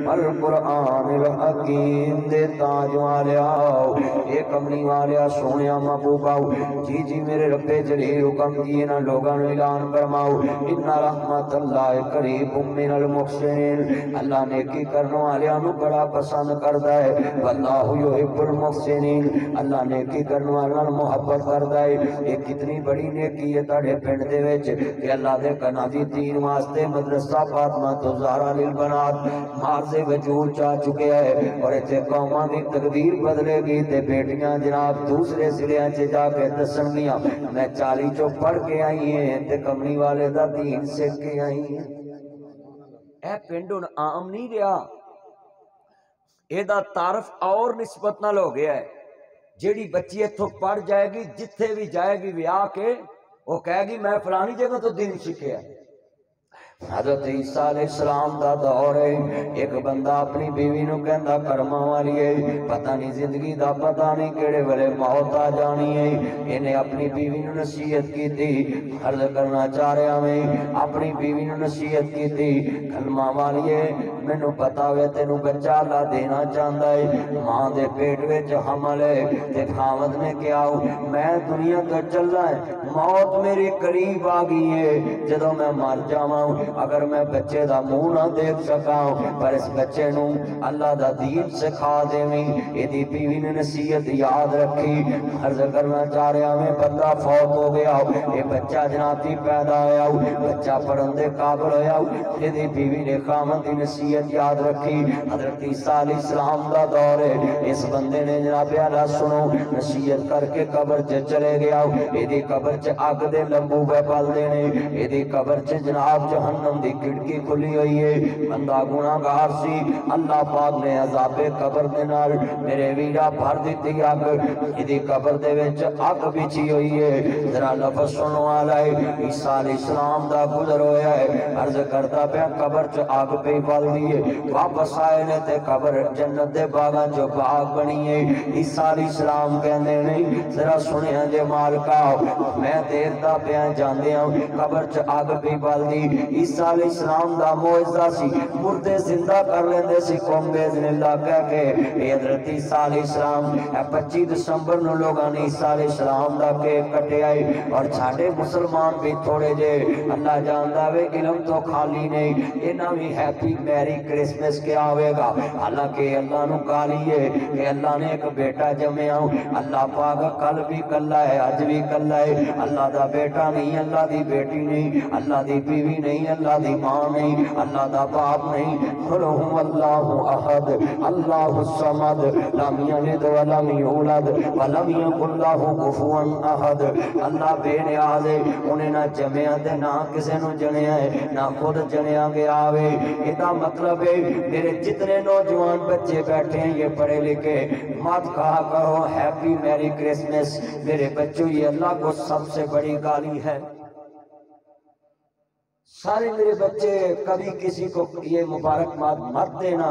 القرآن الحکیم دے تاج والیا اے کملی والیا سونیا محبوباؤ جی جی میرے رب جلیل حکم دیے نا لوگاں نو اعلان فرماؤ ان رحمت اللہ قریب من المحسنین اللہ نیکی کرنے والیاں نو بڑا پسند کردا ہے واللہ یحب المحسنین اللہ نیکی کرنے والیاں نو محبت کردا ہے یہ کتنی بڑی نیکی ہے تہاڈے پنڈ دے وچ کہ اللہ دے کنا دی دین واسطے مدرسہ فاطمہ تو زہرا للبنات مارز وجود چاہ چکے ہیں اور ایتھے قوماں دی تقدیر بدلے گی تے بیٹیاں جناب دوسرے ضلعے چ جا کے دسن گیاں میں 40 چوں پڑھ کے آئی ہیں تے کملی والے دا دین سیکھ کے آئی ہیں اے پنڈ ہن عام نہیں رہا اے دا تعارف اور نسبت نال ہو گیا ہے جیڑی بچی اتھوں پڑھ جائے گی جتھے بھی جائے گی ویاہ کے وہ کہے گی میں فلانی جگہ تو دین سیکھیا حضرت عیسیٰ علیہ السلام دا دور ہے ایک بندہ اپنی بیوی نو کہندا کرما والی ہے پتہ نہیں زندگی دا پتہ نہیں کیڑے ویلے موت آ جانی ہے انہیں اپنی بیوی نو نصیحت کی تھی عرض کرنا چاہ رہا میں اپنی بیوی نو نصیحت کی تھی کلمہ والی ہے مینوں پتہ ہوئے تینوں بچہ اللہ دینا چاہندا ہے ماں دے پیٹ وچ حمل ہے تے خاوند نے کہا میں دنیا تو چلنا ہے موت میری قریب آ گئی ہے جدوں میں مر جاواں اگر میں بچے دا منہ نہ دیکھ سکاں پر اس بچے نو اللہ دا دین سکھا دیویں ایدی بیوی نے نصیحت یاد رکھی عرض کرنا چاہ رہا میں بندہ فوت ہو گیا یہ بچہ جناتی پیدا ہویا بچہ پڑھن دے قابل ہویا ایدی بیوی نے خامن دی نصیحت یاد رکھی حضرت عیسیٰ علیہ السلام دا دور ہے اس بندے نے جناب اللہ سنو نصیحت کر کے قبر چ چلے گیا ایدی قبر چ آگ دے لمبو پہ پل دینے ایدی قبر چ جناب جہنم دی کھڑکی کھلی ہوئی ہے بندہ گناہگار سی اللہ پاک نے عذاب قبر دے نال میرے ویرا بھر دتی اگ ایدی قبر دے وچ اگ بچھی ہوئی ہے ذرا لفظ سنو والا ہے عیسیٰ علیہ السلام دا گزر ہویا ہے عرض کرتا پیا قبر چ اگ پہ پل دی ہے واپس آئے نے تے قبر جنت دے باغاں جو باغ بنی ہے عیسیٰ علیہ السلام کہندے نہیں ذرا سنیا جے مالکا میں دیر دا پیا جاندیاں قبر چ اگ پہ پل دی عیسیٰ علیہ السلام دا معجزہ سی مردے زندہ کر لیندے سی قوم باذن اللہ کہہ کے اے حضرت عیسیٰ علیہ السلام 25 دسمبر نو لوگاں نے عیسیٰ علیہ السلام دا کیک کٹے آئے اور ساڈے مسلمان بھی تھوڑے جے اللہ جاندا وے علم تو خالی نہیں انہاں بھی ہیپی میری کرسمس کیا ہوئے گا حالانکہ اللہ نو گالی ہے کہ اللہ نے ایک بیٹا جمیا اللہ پاک کل بھی کلا ہے اج بھی کلا ہے اللہ دا بیٹا نہیں اللہ دی بیٹی نہیں اللہ دی بیوی نہیں اللہ دی ماں نہیں اللہ دا باپ نہیں قل هو اللہ احد اللہ الصمد لم یلد ولم یولد ولم یکن له کفوا احد اللہ بے نیاز ہے انہیں نہ جمیا تے نہ کسے نو جنیا ہے نہ خود جنیا گیا وے ادا مطلب ہے میرے جتنے نوجوان بچے بیٹھے ہیں یہ پڑھے لکھے مت کہا کرو ہیپی میری کرسمس میرے بچوں یہ اللہ کو سب سے بڑی گالی ہے سارے میرے بچے کبھی کسی کو یہ مبارکباد مت دینا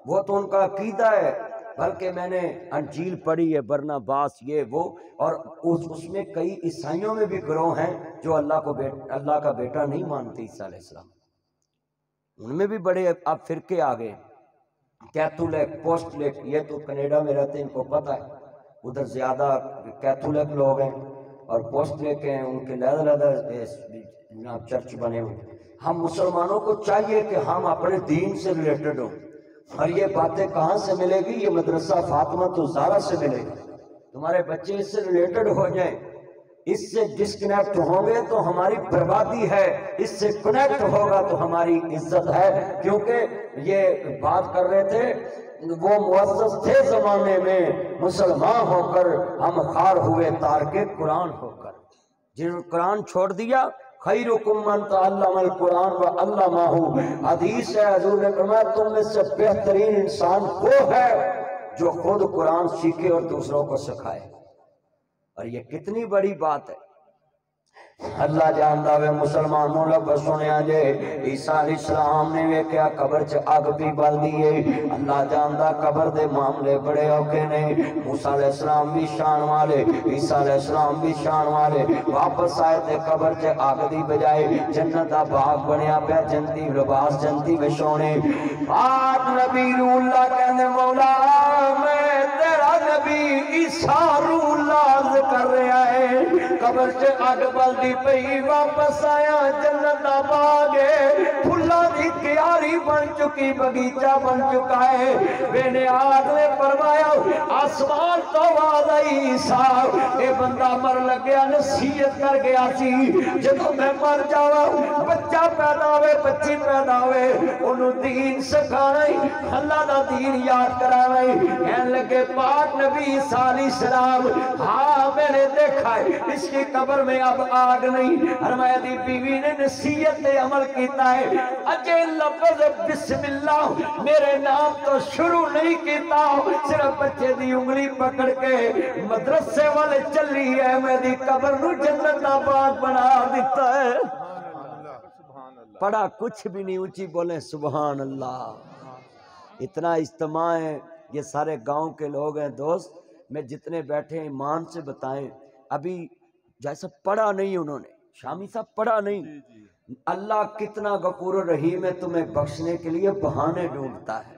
وہ تو ان کا عقیدہ ہے بلکہ میں نے انجیل پڑھی ہے برناباس یہ وہ اور اس میں کئی عیسائیوں میں بھی گروہ ہیں جو اللہ کا بیٹا نہیں مانتے عیسیٰ علیہ السلام ان میں بھی بڑے اب فرقے آ گئے کیتھولک پوسٹلک یہ تو کینیڈا میں رہتے ہیں ان کو پتہ ہے ادھر زیادہ کیتھولک لوگ ہیں اور پوسٹلک ہیں ان کے علیحدہ چرچ بنے ہوئے ہم مسلمانوں کو چاہیے کہ ہم اپنے دین سے ریلیٹڈ ہوں اور یہ باتیں کہاں سے ملے گی یہ مدرسہ فاطمہ تو زہرا سے ملے گی تمہارے بچے اس سے ریلیٹڈ ہو جائیں اس سے ڈسکنیکٹ ہوں گے تو ہماری بربادی ہے اس سے کنیکٹ ہوگا تو ہماری عزت ہے کیونکہ یہ بات کر رہے تھے وہ معزز تھے زمانے میں مسلمان ہو کر ہم خار ہوئے تارک قرآن ہو کر جنہوں نے قرآن چھوڑ دیا خیرکم من تعلم القرآن و علمہ حدیث ہے حضور نے فرمایا تم میں سے بہترین انسان وہ ہے جو خود قرآن سیکھے اور دوسروں کو سکھائے اور یہ کتنی بڑی بات ہے اللہ جاندا وے مسلمانوں لب سنیا جے عیسیٰ علیہ السلام نے ویکھیا قبر چ اگ بھی بلدی ہے اللہ جاندا قبر دے معاملے بڑے اوکھے نے موسیٰ علیہ السلام بھی شان والے عیسیٰ علیہ السلام بھی شان والے واپس آئے تے قبر چ اگ دی بجائے جنت دا باغ بنیا پیا جنتی لباس جنتی وچھونے پاک نبی روح اللہ کہندے مولا میں تیرا نبی عیسیٰ روح اللہ کر رہا ہے قبر سے اگ بلدی پئی واپس آیا جنت دا باغ پھلا دی کیاری بن چکی بغیچہ بن چکا ہے بے نیاز نے فرمایا آسمان تو آواز آئی عیسیٰ اے بندہ مر لگیا نصیحت کر گیا سی جدوں میں مر جاواں بچہ پیدا ہوئے بچی پیدا ہوئے انہوں دین سکھانا اللہ دا دین یاد کرانا کہنے لگے پاک نبی عیسیٰ علیہ السلام ہاں میں نے دیکھا ہے اس کی قبر میں اب آگ نہیں فرمایا دی بیوی نے نصیحت عمل کیتا ہے اجے لفظ بسم اللہ میرے نام تو شروع نہیں کیتا صرف بچے دی انگلی پکڑ کے مدرسے والے چلی ہے میں دی قبر نو جنت دا باغ بنا دیتا ہے پڑھا کچھ بھی نہیں اونچی بولیں سبحان اللہ اتنا اجتماع ہے یہ سارے گاؤں کے لوگ ہیں دوست میں جتنے بیٹھے ہیں ایمان سے بتائیں ابھی جیسا پڑھا نہیں انہوں نے شامی صاحب پڑھا نہیں اللہ کتنا غفور الرحیم ہے تمہیں بخشنے کے لیے بہانے ڈھونڈتا ہے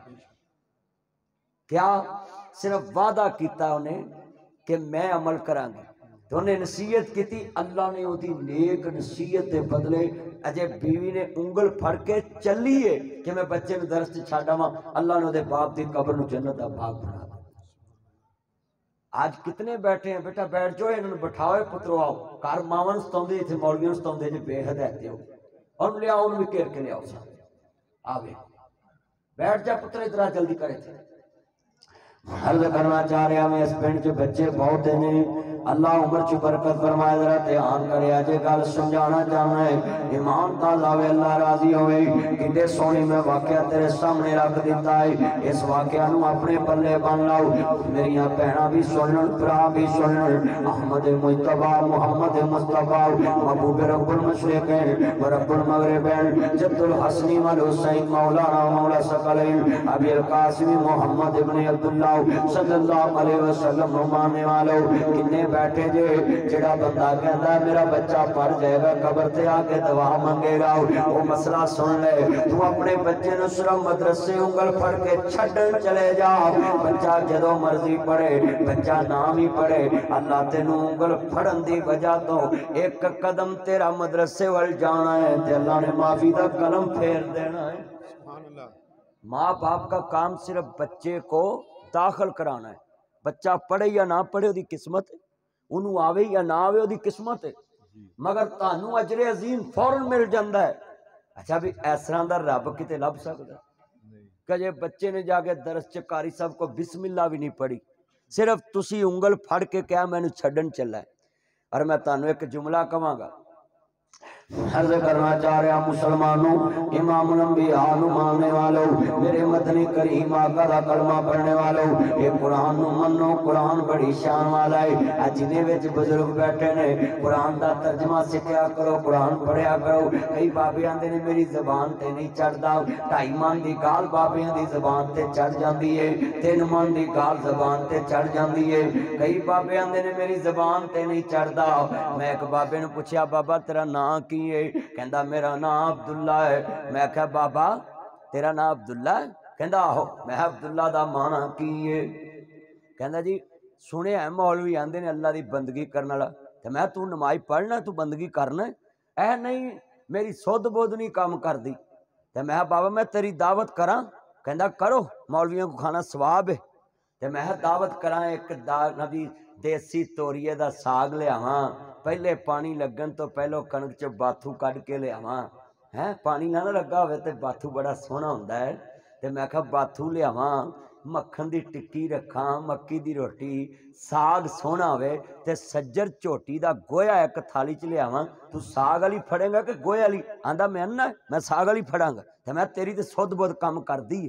کیا صرف وعدہ کیتا انہیں کہ میں عمل کروں گی تو انہیں نصیحت کی تھی اللہ نے ہوتی نیک نصیحت دے بدلے اجے بیوی نے انگل پھڑ کے چلی ہے کہ میں بچے میں درس چھاڑا ماں اللہ نے دے باپ دی قبر نو جنت دا باغ بنا دیا آج کتنے بیٹھے ہیں بیٹا بیٹھ جو انہوں نے بٹھاؤ پترو آؤ کار ماون ستوندے تھے مولویوں ستوندے جو بے حد ہے ہو اور لے آؤ ان بھی کیر کے لے آؤ ساتھ آوے بیٹھ جا پتر ادھر جلدی کرے تھے عرض کرنا چاہ رہے ہمیں اس پینڈ جو بچے بہت ہیں اللہ عمر چو برکت فرمائے ذرا دھیان کرے آجے گل سمجھانا چاہنا ہے ایمان تازہ ہوئے اللہ راضی ہوئے کتنے سونی میں واقعہ تیرے سامنے رکھ دیتا ہے اس واقعہ نو اپنے پلے بن لاؤ میریاں پہنا بھی سنن پرا بھی سنن احمد مجتبہ محمد مصطفیٰ محبوب رب المشرقین ورب المغربین جد الحسنی والحسین مولانا مولا ثقلین ابی القاسم محمد ابن عبداللہ صلی اللہ علیہ وسلم مانے والو کنے بیٹھے جے جڑا بندہ کہتا ہے میرا بچہ پڑھ جائے گا قبر تے آکے دعا منگے گا وہ مسئلہ سن لے تو اپنے بچے نو صرف مدرسے انگل پڑھ کے چھڑن چلے جا بچہ جدو مرضی پڑھے بچہ نام ہی پڑھے اللہ تینو انگل پڑھن دی وجہ تو ایک قدم تیرا مدرسے وال جانا ہے تے اللہ نے معافی دا قلم پھیر دینا ہے ماں باپ کا کام صرف بچے کو داخل کرانا ہے بچہ پڑھے یا نہ پڑھے وہ دی قسمت ہے انہوں آوے یا نہ آوے وہ دی قسمت ہے مگر تانوں اجر عظیم فوراں مل جاندہ ہے اچھا بھی ایسران دا رب کتے لب سکتا ہے کہ جے بچے نے جا کے درس چکاری صاحب کو بسم اللہ بھی نہیں پڑھی صرف تسی انگل پھڑ کے کیا میں نے چھڑن چلا ہے اور میں تانوں ایک جملہ کہاں گا عرض کرنا چاہ رہا مسلمانوں امام الانبیاء نو ماننے والوں میرے مدنی کریم آقا دا کلمہ پڑھنے والوں یہ قرآن نو منو قرآن بڑی شان والا ہے جنہیں وچ بزرگ بیٹھے نے قرآن دا ترجمہ سکھیا کرو قرآن پڑھیا کرو کئی بابیاں دے نے میری زبان تے نہیں چڑھدا 2.5 من دی گال بابیاں دی زبان تے چڑھ جاندی ہے 3 من دی گال زبان تے چڑھ جاندی ہے کئی بابیاں دے نے میری زبان تے نہیں چڑھدا میں ایک بابے نو پوچھیا بابا تیرا نام کی کہندا میرا نام عبداللہ ہے میں کہا بابا تیرا نام عبداللہ ہے کہندا آہو میں عبداللہ دا مانا کی ہے کہندا جی سنے ہیں مولوی آندے نے اللہ دی بندگی کرنا لا تو میں تو نماز پڑھنا تو بندگی کرنا اے نہیں میری سود بود نہیں کام کر دی تو میں بابا میں تیری دعوت کراں کہندا کرو مولویوں کو کھانا ثواب ہے تو میں دعوت کراں ایک نبی دیسی توریے دا ساگ لے آواں پہلے پانی لگن تو پہلو کنک چ باتھو کڈ کے لے آواں ہیں پانی نہ لگا ہوئے تے باتھو بڑا سونا ہوندا ہے تے میں کہا باتھو لے آواں مکھن دی ٹکی رکھاں مکی دی روٹی ساگ سونا ہوئے تے سجر چوٹی دا گویا ایک تھالی چ لے آواں تو ساگ والی پھڑے گا کہ گویا والی آندا میں اننا میں ساگ والی پھڑاں گا تے میں تیری تے سود بود کام کر دی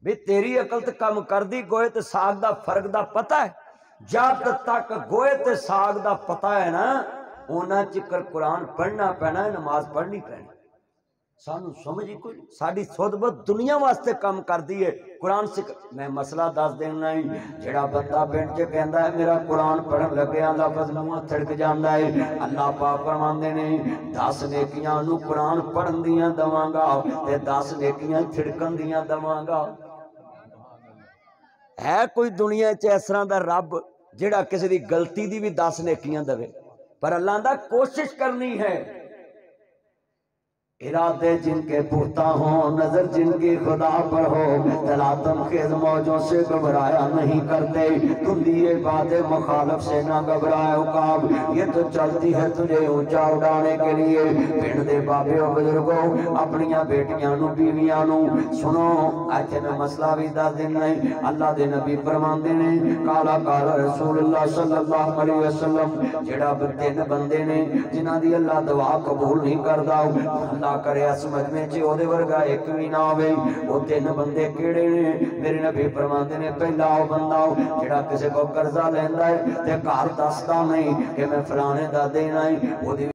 بھی تیری عقل تے کام کر دی گوئے تے ساگ دا فرق دا پتہ ہے جب تک گوئے تے ساگ دا پتہ ہے نا اونا چکر قرآن پڑھنا پینا ہے، نماز پڑھنی پینی۔ سانو سمجھ ہی کوئی نہیں، ساڑی صدبت دنیا واسطے کام کر دیئے قرآن سے میں مسئلہ دس دینا ہی جڑا بندہ پنڈ چ کہندا ہے میرا قرآن پڑھن لگیا لفظ منہ تھڑک جاندا ہے، اللہ پاک فرماندے نے 10 نیکیاں نو قرآن پڑھن دیاں دواں گا تے 10 نیکیاں تھڑکن دیاں دواں گا۔ ہے کوئی دنیا چ اس طرح دا رب جڑا کسی دی غلطی دی بھی 10 نیکیاں دے، پر اللہ دا کوشش کرنی ہے، ارادے جن کے پختہ ہوں، نظر جن کی خدا پر ہو، تلاطم خیز موجوں سے گھبرایا نہیں کرتے، تم دیئے بات مخالف سے نہ گھبرائے عقاب، یہ تو چلتی ہے تجھے اونچا اڑانے کے لیے۔ پنڈ دے بابے و بزرگوں اپنیاں بیٹیاں نو بیویاں نو سنو، ایتھے میں مسئلہ بھی دس دن نہیں، اللہ دے نبی فرماندے نے کالا کالا رسول اللہ صلی اللہ علیہ وسلم جڑا 3 بندے نے جنہاں دی اللہ دعا قبول نہیں کردا، اللہ کرے اس مجمع چ اودے ورگا ایک بھی نہ ہوے۔ وہ 3 بندے کیڑے نے؟ میرے نبی فرماندے نے پہلا وہ بندہ جڑا کسی کو قرضہ لیندا ہے تے گھر دسدا نہیں کہ میں فلانے دا دینا ہے،